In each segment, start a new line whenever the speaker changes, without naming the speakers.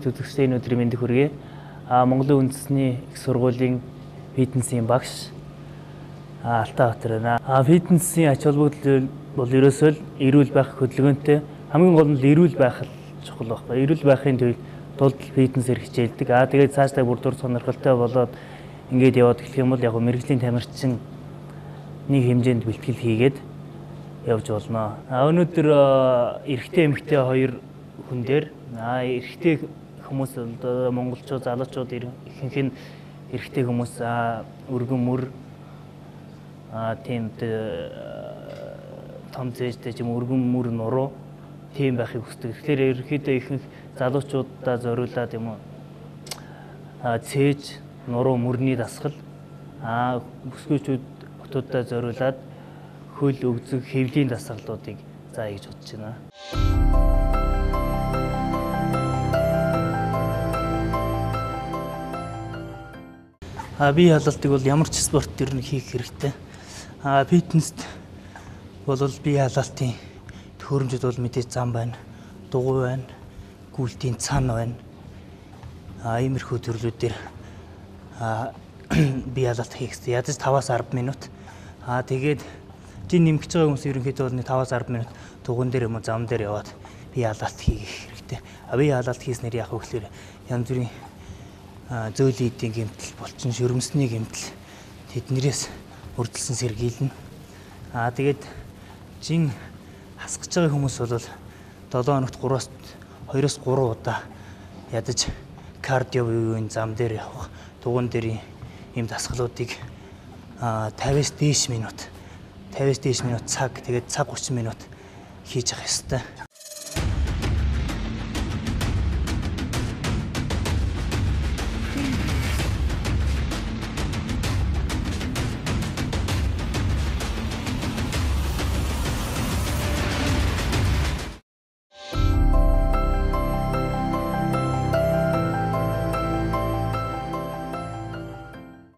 Нийт үзэгчдийн өнөөдрийн мэндийг хүргэе. Монголын үндэсний их сургуулийн фитнесийн багш Алтайбаатар байна. Фитнесийн ач холбогдол бол ерөөсөө эрүүл байх хөдөлгөөнтэй хамгийн гол нь эрүүл байх чухал байхгүй. Эрүүл байхын тулд фитнесээр хичээлдэг. Тэгээд цаашдаа бүр дур сонирхолтой болоод ингээд яваад эхлэх юм бол яг мэрэгжлийн тамирчин нэг хэмжээнд бэлтгэл хийгээд явж болно. Өнөөдөр эрэгтэй эмэгтэй хоёр хүн дээр эрэгтэй хүмүүс бол монголчууд залуучууд ихэнх нь эрэгтэй хүмүүс өргөн мөр тийм том зээжтэй ч юм өргөн мөр нуруу тийм байхыг хүсдэг. Тэгэхээр ерөнхийдөө ихэнх залуучуудаа зориулаад юм уу цээж нуруу мөрний дасгал бүсгүйчүүд хотуудаа зориулаад хөл өгзөг хэвлийн дасгалуудыг заая гэж бодож байна. Бие халаалтыг бол ямар ч спорт төр нь хийх хэрэгтэй. Фитнест бол бие халаалтын төхөөрөмжүүд бол мэдээж зам байна, дугуй байна, гүйлтийн цан байна. Иймэрхүү төрлүүдээр бие халаалт хийх хэрэгтэй. Ядаж 5-аас 10 минут. Тэгээд жин нэмгэж байгаа хүмүүс ерөнхийдөө 5-аас 10 минут дугуйн дээр юм уу зам дээр яваад бие халаалт хийх хэрэгтэй. Бие халаалт хийснээр яг хөглөр янз бүрийн зөөлөн эдийн гэмтэл болчин шөрөмсний гэмтэл тэднэрээс үрдэлсэн сэргийлнэ. Тэгээд жин хасгаж байгаа хүмүүс бол 7 хоногт 2-3 удаа ядаж кардио буюу зам дээр явах дугуйн дээр ийм дасгалуудыг 50-аас дээш минут цаг тэгээд цаг 30 минут хийж явах ёстой.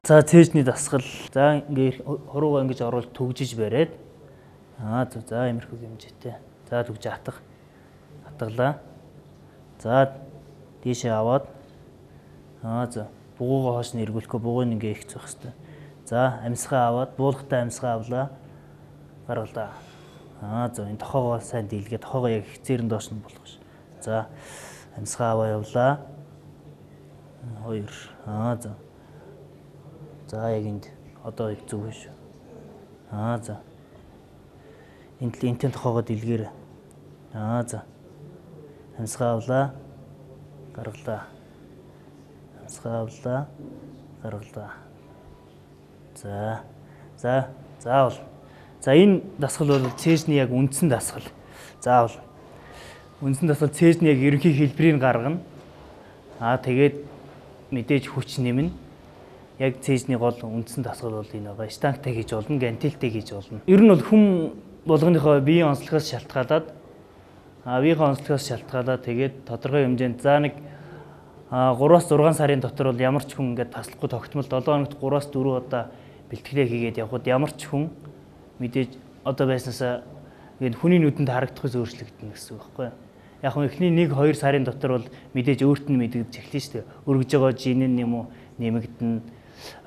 За цээжний дасгал. За ингээ хуруугаа ингэж оруулж төгжиж бариад. За иймэрхүү хэмжээтэй. За төгж хатгалаа. За дээшээ аваад. За бугуугаа хоош нь эргүүлэхгүй бугуйг ингээ ихцэх хэвээр. За амьсгаа аваад буулгатай амьсгаа авлаа. Гаргалаа. За энэ тохоогоо сайн дийлгээ. Тохоогоо яг хэцээрэн доош нь болгох ш. За амьсгаа аваа явлаа. 2. За яг энд одоо их зүг биш. За. Энтэн тохоогоо дэлгээрээ. За. Амьсгаа авлаа. Гаргалаа. Амьсгаа авлаа. Гаргалаа. Заавал. За энэ дасгал бол цээжний яг үндсэн дасгал. Заавал. Үндсэн дасгал цээжний яг ерөнхий хэлбэрийг гаргана. Тэгээд мэдээж хүч нэмнэ. Яг цээжний гол үндсэн дасгал бол энэ байгаа. Штангтай хийж болно, гантелтэй хийж болно. Ер нь бол хүн болгоныхоо биеийн онцлогоос шалтгаалаад тэгээд тодорхой хэмжээнд за нэг 3-аас 6 сарын дотор бол ямар ч хүн ингээд таслахгүй тогтмол 7 хоногт 3-аас 4 удаа бэлтгэлээ хийгээд явхад ямар ч хүн мэдээж одоо байснаасаа ингээд хүний нүдэнд харагдахаас өөрчлөгдөнө гэсэн үг байхгүй юу? Яг нь эхний 1-2 сарын дотор бол мэдээж өөрт нь мэдэгдэж эхэлнэ шүү дээ. Өргөж байгаа жин юм уу нэмэгдэнэ.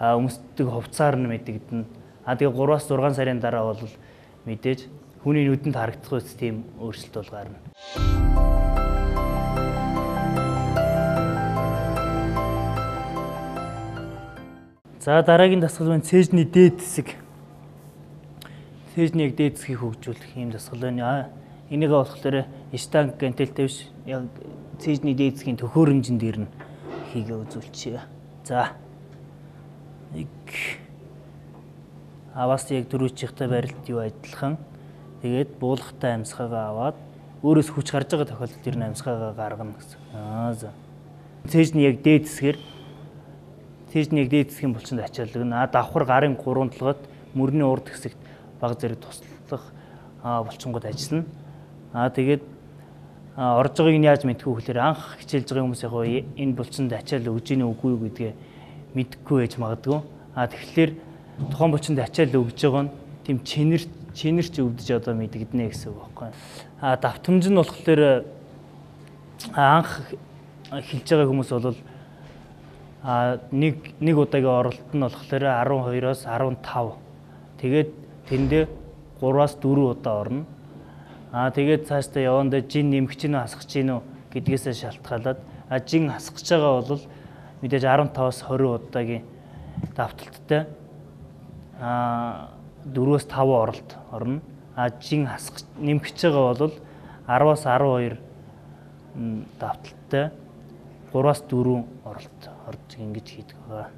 Өмсдөг хувцаар нь мэдэгдэнэ. Тэгээ 3-аас 6 сарын дараа бол мэдээж хүний нүдэнд харагдах үс тийм өөрчлөлт бол гарна. За дараагийн дасгал нь цээжний дээд хэсэг. Цээжний дээд хэсгийг хөгжүүлэх юм дасгал байна. Энийгээ болохоор штанг гантелтэй биш яг цээжний дээд хэсгийн төхөөрөмжн дээр нь хийгээ үзүүлчихье. За. Аваас яг дөрөвчийнхтэй барилт юу адилхан. Тэгээд буулгатай амьсгаагаа аваад өөрөөс хүч гарч байгаа тохиолдолд тэр амьсгаагаа гаргана гэсэн. За. Цээжний яг дээд хэсгийн булчинд ачаалдаг. Давхар гарын 3 толгойд мөрний урд хэсэгт баг зэрэг туслах булчингууд ажиллана. Тэгээд орж байгааг нь яаж мэдэх вэ гэхээр анх хичээлж байгаа хүмүүс яг энэ булчинд ачаал өгж ийн үгүй юу гэдгээ мэдхгүй байж магадгүй. Тэгэхээр тухайн булчинд ачаал өгж байгаа нь тийм чинэрч өвдөж одоо мэдэгдэнэ гэсэн үг байхгүй. Давтамж нь болохоор анх хэлж байгаа хүмүүс бол нэг удаагийн оролт нь болохоор 12-оос 15. Тэгээд тэндээ 3-аас 4 удаа орно. Тэгээд цаашдаа явандаа жин нэмэх чинь хасах чинь гэдгээсээ шалтгаалаад жин хасгаж байгаа бол мэдээж 15-аас 20 удаагийн давталттай 4-өөс 5 оролт орно. Жин хасгаж нэмэх байгаа бол 10-аас 12 давталттай 3-аас 4 оролт орж ингэж хийдэг байгаа.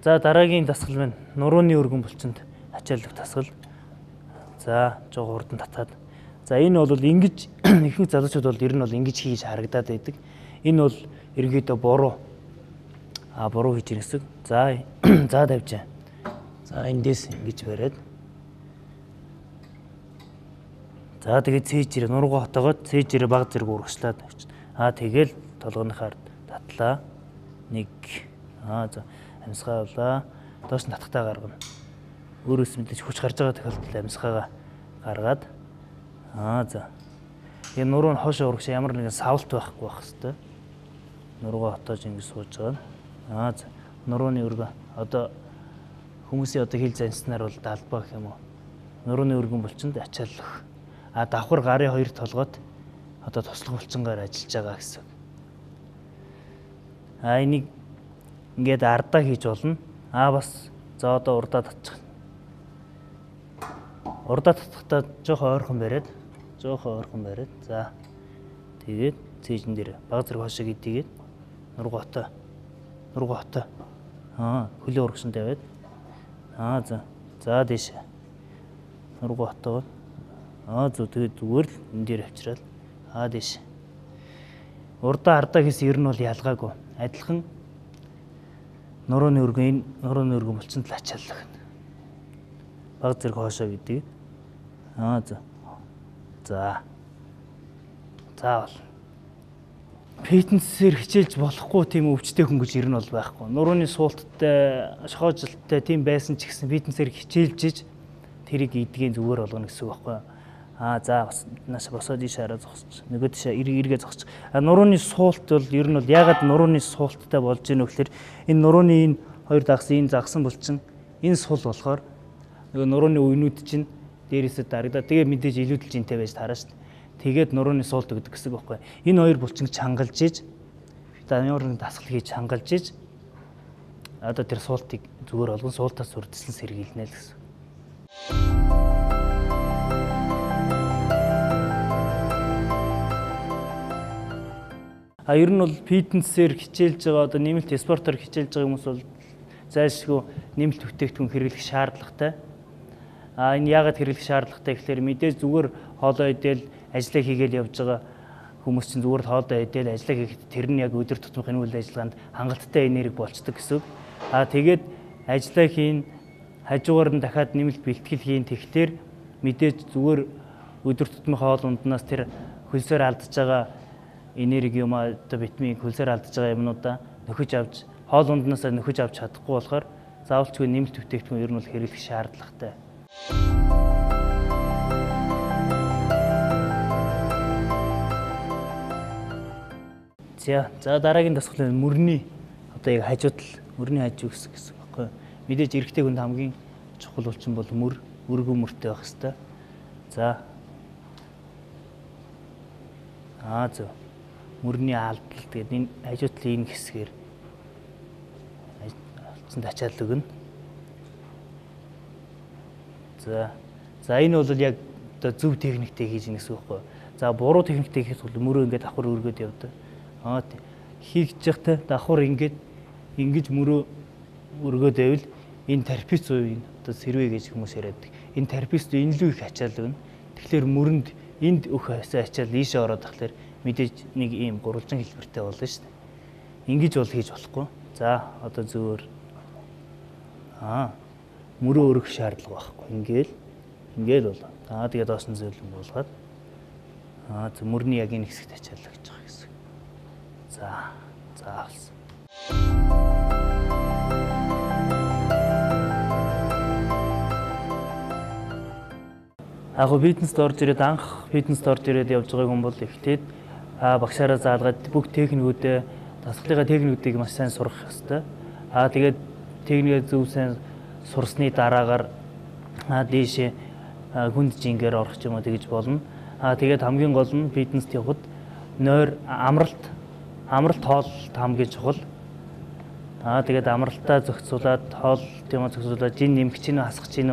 За дараагийн дасгал байна. Нурууны өргөн булчинд ачааллах дасгал. За жоо хурдан татаад. За энэ бол ингэж ихэнх залуучууд бол ер нь бол ингэж хийж харагдаад байдаг. Энэ бол ерөнхийдөө буруу. Буруу хийж ирэх гэсэн. За тавьжаа. За эндээс ингэж бариад. За тэгээд цээжээр нуруугаа хотоогоод цээжээр баг зэрэг урагшлаад тавьчихна. Тэгэл толгойнохоор татлаа. 1. За амьсгаа авлаа. Доош нь татхтаа гаргана. Өөрөөс мэдээж хүч гарч байгаа тохиолдолд амьсгаагаа гаргаад за. Энэ нуруу нь хойшоо урагш ямар нэгэн савлт байхгүй байх хэвээр. Нуруугаа хотоож ингэ сууж байгаа. За. Нурууны өргөн одоо хүмүүсийн одоо хэл занснаар бол далбаа гэх юм уу. Нурууны өргөн булчинд ачааллах. Давхар гарын хоёр толгойд одоо туслах булчингаар ажиллаж байгаа гэсэн. Энийг ингээд ардаа хийж болно. Бас за одоо урдаа татчих. Урдаа татхтаа жоохон ойрхон бариад. За. Тэгээд цээжин дээр баг зэрэг хошоо гэдгийг нуруугаа хотоо. Хөлөө урагшин тавиад. За. За дээш. Нуруугаа хотоо. Тэгээд зүгээр л энэ дээр авчираад дээш. Урдаа ардаа гэсэн ер нь бол ялгаагүй. Адилхан нурууны өргөн булчинд л ачааллах. Баг зэрэг хоошоо гэдэг. За. Заавал. Фитнесээр хичээлж болохгүй тийм өвчтэй хүн гэж ер нь бол байхгүй. Нурууны суулттай, шохоожилттай тийм байсан ч гэсэн фитнесээр хичээлжиж тэрийг идгийн зүгээр болгоно гэсэн үг байхгүй. За нааш босоод ийш хараа зогсож. Нөгөө тийш эргээ зогсож. Нурууны суулт бол ер нь бол ягаад нурууны суулттай болж ийнө гэхээр энэ нурууны энэ хоёр дагсан энэ загсан булчин энэ сул болохоор нөгөө нурууны үенүүд чинь дээрээсээ дарагдаад тэгээ мэдээж илүүдэл жинтэй байж таараа шүү дээ. Тэгээд нурууны суулт гэдэг гэсэн үг байхгүй. Энэ хоёр булчин чангалж иж ямар нэг дасгал хийж чангалж иж одоо тэр суултыг зүгээр олгон суултаас үрдэлсэн сэргийлнэ л гэсэн. Ер нь бол фитнесээр хичээлж байгаа одоо нэмэлт спортоор хичээлж байгаа хүмүүс бол зайлшгүй нэмэлт бүтээгдэхүүн хэрэглэх шаардлагатай. Энэ яагаад хэрэглэх шаардлагатай гэхээр мэдээж зүгээр хоолоо идэл ажиллаа хийгээл явж байгаа хүмүүс чинь зүгээр л хоолоо идэл ажиллаа хийхэд тэр нь яг өдөр тутмын үйл ажиллагаанд хангалттай энерги болцдог гэсэн. Тэгээд ажиллаа хийн хажуугаар нь дахиад нэмэлт бэлтгэл хийн тэгэхээр мэдээж зүгээр өдөр тутмын хоол унднаас тэр хөлсөөр алдж байгаа энерги юм одоо витамин хөлсөөр алдж байгаа юмнуудаа нөхөж авч хоол унднаасаа нөхөж авч чадахгүй болохоор заавалчгүй нэмэлт бүтээгдэхүүн ер нь бол хэрэглэх шаардлагатай. За дараагийн дасгал нь мөрний одоо яг хажуудал мөрний хажуу гэсэн баггүй. Мэдээж эрэгтэй хүнд хамгийн чухал булчин бол өргөн мөртэй байх хэвээр. За. Зөв. Мөрний алдал тэгээд энэ хажуудлын энэ хэсгээр алдсан ачаал өгнө. За энэ бол яг одоо зөв техниктэй хийж гэнэ гэсэн үг байхгүй. За буруу техниктэй хийх бол мөрөө ингээд давхар өргөд явдаг. Хийж явахдаа давхар ингэж мөрөө өргөд байвал энэ терапевт зүйн одоо сэрвэ гэж хүмүүс яриад. Энэ терапевт энэ лүү их ачаал өгнө. Тэгэхээр мөрөнд энд өөх ачаал ийшээ ороод тахлаар мэдээж нэг ийм гурвалжин хэлбэртэй болно шүү дээ. Ингэж бол хийж болохгүй. За одоо зөвөр мөрөө өргөх шаардлага байхгүй. Ингээл бол. Тэгээд доош нь зөвлөн болгоод мөрний яг энэ хэсэгт ачааллаа гэж байгаа гэсэн. За авсан. Яг фитнест орж ирээд анх фитнест орж ирээд явж байгаа хүн бол эхлээд багшаараа заалгаад бүх техникүүдээ дасгалынхаа техникүүдийг маш сайн сурах хэрэгтэй. Тэгээд техникээ зөв сайн сурсны дараагаар дээшээ хүнд жингээр орох ч юм уу тэгж болно. Тэгээд хамгийн гол нь фитнест явхад нойр амралт хооллолт хамгийн чухал. Тэгээд амралтаа зохицуулаад хооллолт юм зохицуулаад жин нэмэх чинь хасах чинь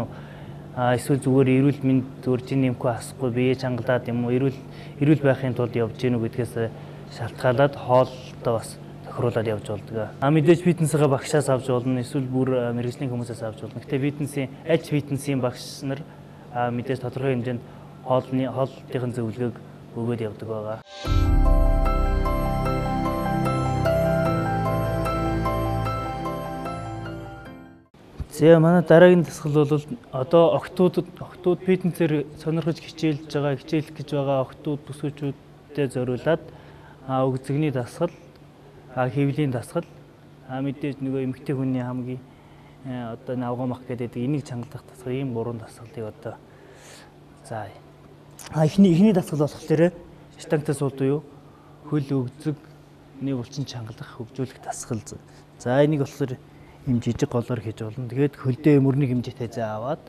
эсвэл зүгээр эрүүл мэнд зүгээр жин нэмэхгүй хасахгүй бие чангалаад юм уу эрүүл байхын тулд явж гэнэ гэдгээс шалтгаалаад хооллолтоо бас тохируулаад явж болдог. Мэдээж фитнесээ багшаас авч болно, эсвэл бүр мэргэжлийн хүмүүсээс авч болно. Гэтэ фитнесийн багш нар мэдээж тодорхой хэмжээнд хооллолтын зөвлөгөөг өгөөд явдаг байгаа. За манай дараагийн дасгал бол одоо охтууд фитнесээр сонирхож хичээлэх гэж байгаа охтууд бүсгүйчүүдэд зориулаад өгзөгний дасгал, хэвлийн дасгал, мэдээж нөгөө эмэгтэй хүний хамгийн одоо навган мах гэдэг энийг чангалах дасгал, ийм 3 дасгалыг одоо за эхний дасгал болохоор штангтай сууд уу хөл өгзөгний булчин чангалах хөгжүүлэх дасгал. За энийг болохоор ийм жижиг голоор хийж болно. Тэгээд хөлдөө мөрний хэмжээтэй зай аваад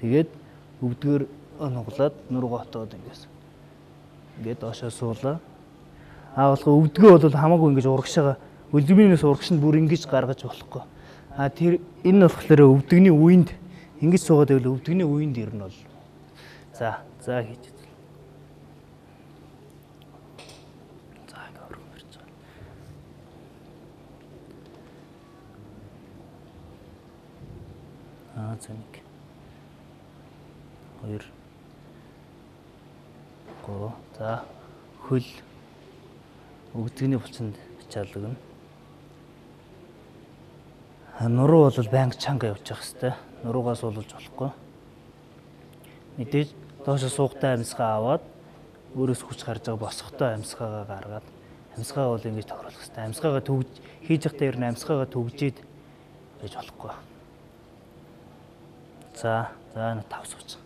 тэгээд өвдгөр нуглаад нуруугаа хотоод ингээд доошоо суулаа. Болохоо өвдгөө бол хамаагүй ингэж урагшаага өлгмийнээс урагшинд бүр ингэж гаргаж болохгүй. Тэр энэ болохоор өвдгөний үеинд ингэж суугаад байвал өвдгөний үеинд ирнэ бол. За хийж. Зэник 2 3 за хөл өгдөгний булчинд ачаалдаг нь нуруу бол байнга чанга явж явах хэрэгтэй. Нуруугаас уулж болохгүй. Мэдээж доошо суугтай амьсгаа аваад өөрөөс хүч гарч байгаа босготой амьсгаагаа гаргаад амьсгаа бол ингэж тохируулах хэрэгтэй. Амьсгаагаа хийж явахдаа ер нь амьсгаагаа төгжээд байж болохгүй. За 5 сууч.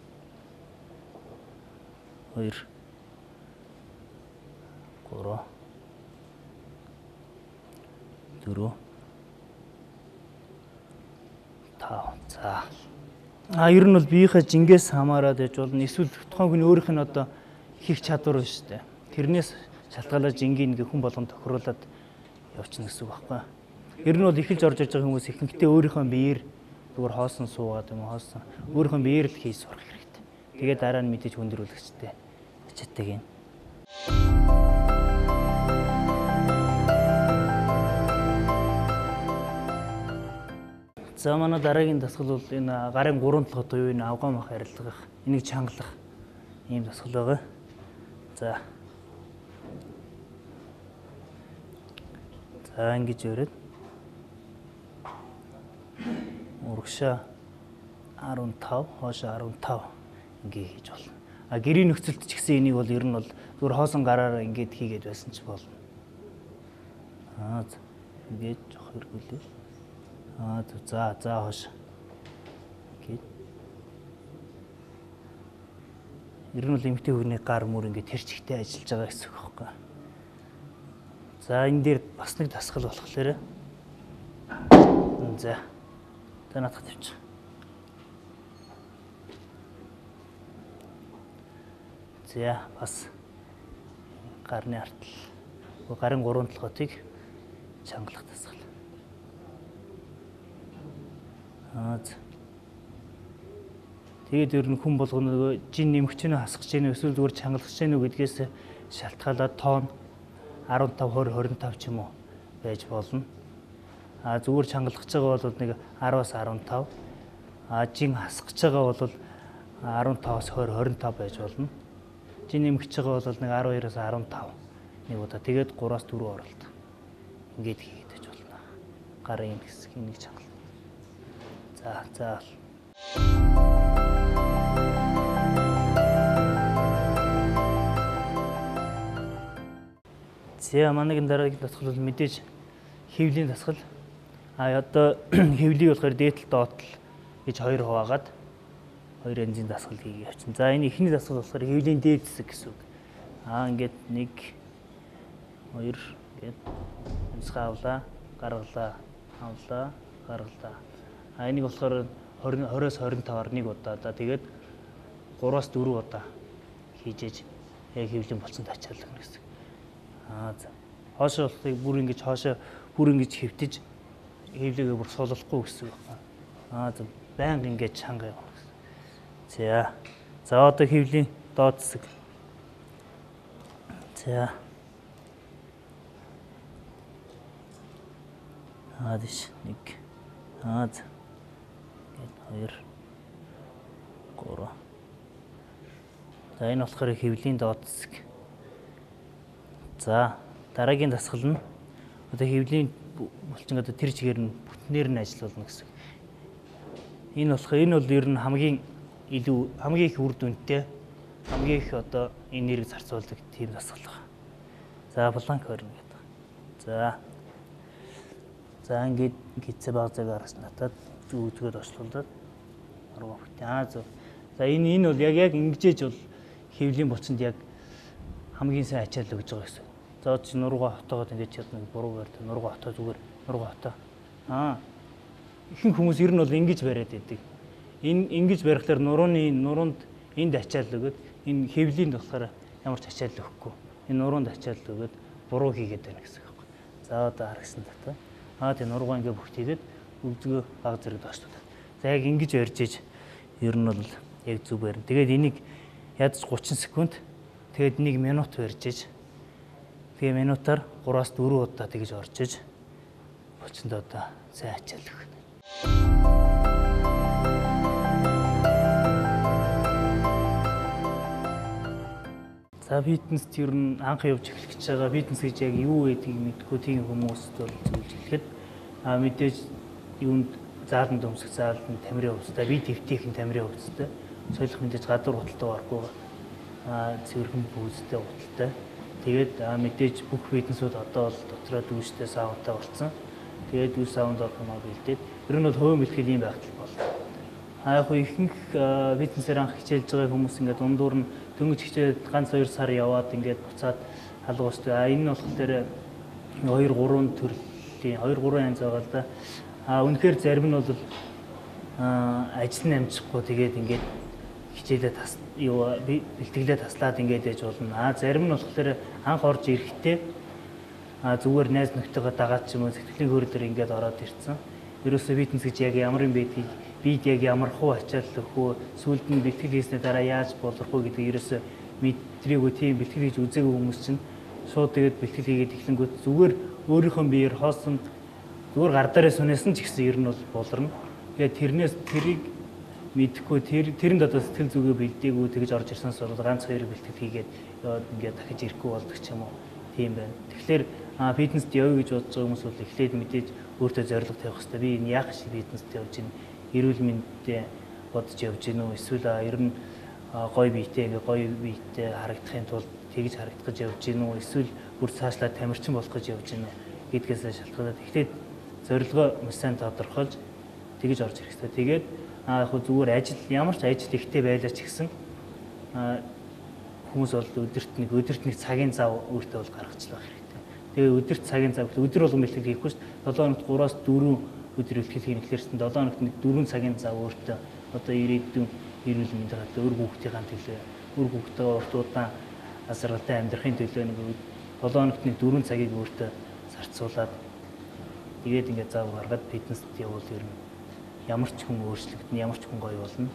2 3 4 5. За. Ер нь бол биеийнхээ жингээс хамаараад яж болно. Эсвэл тухайн хүний өөрийнх нь одоо хийх чадвар байна шүү дээ. Тэрнээс шалтгаалаад жингийн нэг хүн болгон тохируулаад явчихна гэсэн үг байхгүй. Ер нь бол эхэлж орж иж байгаа хүмүүс ихэнхдээ өөрийнхөө биеэр зүгээр хоосон суугаад юм хоосон өөрийнхөө биеэр л хийж сурах хэрэгтэй. Тэгээд дараа нь мэдээж хүндрүүлэгчтэй ачаатай гин. За манай дараагийн дасгал бол энэ гарын 3 толгой буюу энэ авган мах арилгах, энийг чангалах ийм дасгал байгаа. За ингэж өрөөд урагшаа 15 хоошоо 15 ингээ хийж болно. Гэрийн нөхцөлд ч гэсэн энийг бол ер нь бол зүгээр хоосон гараараа ингээд хийгээд байсан ч болно. Ингээд жоох эргүүлээ. За хоош. Ингээд. Ер нь бол эмэгтэй хүний гар мөр ингээд тэр чигтээ ажиллаж байгаа гэсэн үг байхгүй. За энэ дээр бас нэг дасгал болохоор за наадах тавьчих. За бас гарны артал. Гарын 3 толгойтыг чангалах дасгал. Тэгээд ер нь хүн болгоно жин нэмэх чинь хасах чинь эсвэл зүгээр чангалах чинь гэдгээс шалтгаалаад тоон 15 20 25 ч юм уу байж болно. Зүгээр чангалах гэж байгаа бол нэг 10-аас 15. Жин хасах гэж байгаа бол 15-аас 20 25 байж болно. Жин нэмэх гэж байгаа бол нэг 12-аас 15 нэг удаа. Тэгээд 3-аас 4 оролт. Ингээд хийгээд байж болно. Гарын хэсгийг нэг чангал. За. За манайгийн дараагийн дасгал бол мэдээж хэвлийн дасгал. Одоо хэвлийг болохоор дээтэл доотл гэж хоёр хуваагаад 2 янзын дасгал хийгээ явчихна. За энэ эхний дасгал болохоор хэвлийн дээд хэсэг гэсэн үг. Ингээд 1 2 гээд онцгой авлаа, гаргалаа, авлаа, гаргалаа. Энийг болохоор 20-оос 25-аар 1 удаа да тэгээд 3-аас 4 удаа хийж ээж яг хэвлийн болцсон ачаалах гэсэн. За. Хоошоо болохыг бүр ингэж хоошоо бүр ингэж хэвтэж хэвлэгээ бүр суулгахгүй гэсэн үг байна. За байнга ингэж чанга явна гэсэн. За. За одоо хэвлийн доод хэсэг. За. Дэш 1. За. 2 3. За энэ болохоор хэвлийн доод хэсэг. За дараагийн дасгал нь одоо хэвлийн булчин одоо тэр чигээр нь бүтнээр нь ажиллана гэсэн. Энэ бол ер нь хамгийн их үр дүнтэй хамгийн их одоо энерги зарцуулдаг тийм дасгал байна. За планк хорин гэдэг. За ингээд гизээ баг цагаараас натад зүгөөд очлуулдаг. Арга бүтэн. За энэ бол яг ингэжээж бол хэвлийн булчинд яг хамгийн сайн ачаал өгж байгаа гэсэн. За чи нуруугаа хотоогоод ингэж чадна буруу барьд. Нуруугаа хотоо зүгээр нуруугаа хотоо. Ихэнх хүмүүс ер нь бол ингэж бариад байдаг. Энэ ингэж барихлаар нуруунд энд ачаал өгöd энэ хэвлийнд болохоор ямар ч ачаал өгөхгүй. Энэ нуруунд ачаал өгöd буруу хийгээд байна гэсэн үг. За одоо харагсан татаа. Тэгээ нуруугаа ингэ бүгтийгээд өгзгөө баг зэрэг доошлуулаад. За яг ингэж барьж иж ер нь бол яг зүг барина. Тэгээд энийг ядаж 30 секунд тэгээд 1 минут барьж иж тэгээ минутаар 3-аас 4 удаа тэгж орж иж булчинд одоо сайн ачаал өгнө. За фитнест ер нь анх явж эхлэх гэж байгаа фитнес гэж яг юу гэдгийг мэдгүй тийм хүмүүст бол зөвлөж хэлэхэд мэдээж юунд зааланд өмсөх зааланд тамирын хувцастай бие твтийн тамирын хувцастай соёлох мэдээж гадуур худалдаа барахгүй цэвэрхэн бүүзтэй худалдаа. Тэгээд мэдээж бүх фитнесүүд одоо бол дотроо дүүштэй саунтай болсон. Тэгээд дүүш саунд орох юм аа бэлдээд ер нь бол хувийн бэлтгэл юм байхтал болно. Яг ихэнх фитнесээр анх хичээлж байгаа хүмүүс ингээд дундуур нь дөнгөж хичээд ганц 2 сар яваад ингээд буцаад халуустай. Энэ нь болохоор 2-3 төрлийн 2-3 янз байгаа л да. Үнэхээр зарим нь бол ажил нь амжихгүй тэгээд ингээд хичээлээ бэлтгэлээ таслаад ингээд яж болно. Зарим нь болохоор анх орж ирэхдээ зүгээр найз нөхдөйгөө дагаад ч юм уу сэтгэлийн хөөрөлөөр ингээд ороод ирсэн. Ерөөсөө фитнес гэж яг ямар юм байдгийг бид яг ямар хуу ачаал өгөх үү сүүлд нь бэлтгэл хийснээр дараа яаж болох вэ гэдэг ерөөсөө мэдрээгүй тийм бэлтгэл хийж үзээгүй хүмүүс чинь шууд тэгээд бэлтгэл хийгээд эхлэнгүүт зүгээр өөрийнхөө биеэр хоосон зүгээр гар дээрээ сүнэсэн ч гэсэн ер нь бол буларна. Тэгээд тэрнээс тэрийг мэдхгүй тэрэнд одоо сэтгэл зүгээ бэлдээгүй тэгж орж ирсэнс бол ганц 2 бэлтгэл хийгээд ингээд дахиж ирэхгүй болдог ч юм уу тийм байна. Тэгэхээр фитнест явъя гэж бодож байгаа хүмүүс бол эхлээд мэдээж өөртөө зорилго тавих хэрэгтэй. Би энэ яах шиг фитнест явж байна? Эрүүл мэндэд бодож явж гин үү? Эсвэл ер нь гоё биетэй харагдахын тулд тэгж харагдах гэж явж гин үү? Эсвэл бүр цаашлаад тамирчин болох гэж явж гин үү? Гэдгээс шалтгаалаад эхлээд зорилгоо маш сайн тодорхойлж тэгж орж ирэх хэрэгтэй. Тэгээд яг зүгээр ямар ч ажил ихтэй байлаа ч гэсэн хүмүүс бол өдөрт нэг цагийн зав өөртөө бол гаргачлах хэрэгтэй. Тэгээ өдөрт цагийн зав өдөр болгон бэлтгэл хийхгүй шүү дээ. 7 хоногт 3-аас 4 өдөр бэлтгэл хийх гэхлээрсэн 7 хоногт нэг 4 цагийн зав өөртөө одоо ирээдүйн эрүүл мэндийн хадгалт өр хүүхдийн төлөө өр хүүхдтэйгээ урт удаан асаргалтай амьдрахын төлөө нэг 7 хоногт нэг 4 цагийг өөртөө зарцуулаад тэгээд ингээд зав гаргаад фитнест явуул ер нь ямар ч хүн өөрчлөгдөн ямар ч хүн гоё болно.